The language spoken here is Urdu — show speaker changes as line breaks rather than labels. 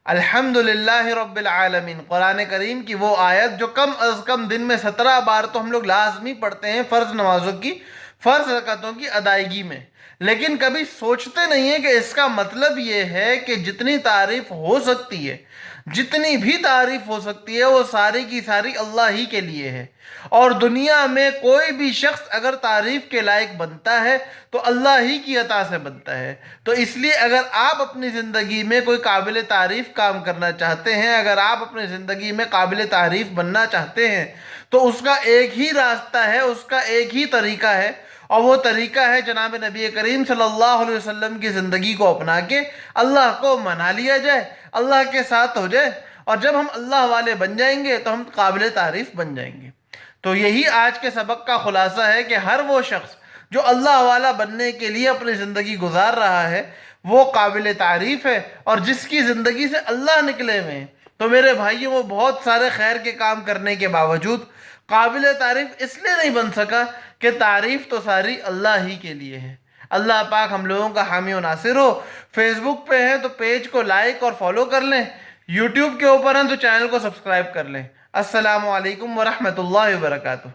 الحمدللہ رب العالمین، قرآن کریم کی وہ آیت جو کم از کم دن میں 17 بار تو ہم لوگ لازمی پڑھتے ہیں فرض نمازوں کی، فرض رکعتوں کی ادائیگی میں، لیکن کبھی سوچتے نہیں ہیں کہ اس کا مطلب یہ ہے کہ جتنی تعریف ہو سکتی ہے، جتنی بھی تعریف ہو سکتی ہے، وہ ساری کی ساری اللہ ہی کے لیے ہے۔ اور دنیا میں کوئی بھی شخص اگر تعریف کے لائق بنتا ہے تو اللہ ہی کی عطا سے بنتا ہے۔ تو اس لیے اگر آپ اپنی زندگی میں کوئی قابل تعریف کام کرنا چاہتے ہیں، اگر آپ اپنی زندگی میں قابل تعریف بننا چاہتے ہیں، تو اس کا ایک ہی راستہ ہے، اس کا ایک ہی طریقہ ہے، اور وہ طریقہ ہے جناب نبی کریم صلی اللہ علیہ وسلم کی زندگی کو اپنا کے اللہ کو منا لیا جائے، اللہ کے ساتھ ہو جائے، اور جب ہم اللہ والے بن جائیں گے تو ہم قابل تعریف بن جائیں گے۔ تو یہی آج کے سبق کا خلاصہ ہے کہ ہر وہ شخص جو اللہ والا بننے کے لیے اپنی زندگی گزار رہا ہے وہ قابل تعریف ہے، اور جس کی زندگی سے اللہ نکلے ہوئے ہیں تو میرے بھائیوں وہ بہت سارے خیر کے کام کرنے کے باوجود قابل تعریف اس لیے نہیں بن سکا کہ تعریف تو ساری اللہ ہی کے لیے ہے۔ اللہ پاک ہم لوگوں کا حامی و ناصر ہو۔ فیس بک پہ ہیں تو پیج کو لائک اور فالو کر لیں، یوٹیوب کے اوپر ہیں تو چینل کو سبسکرائب کر لیں۔ السلام علیکم ورحمۃ اللہ وبرکاتہ۔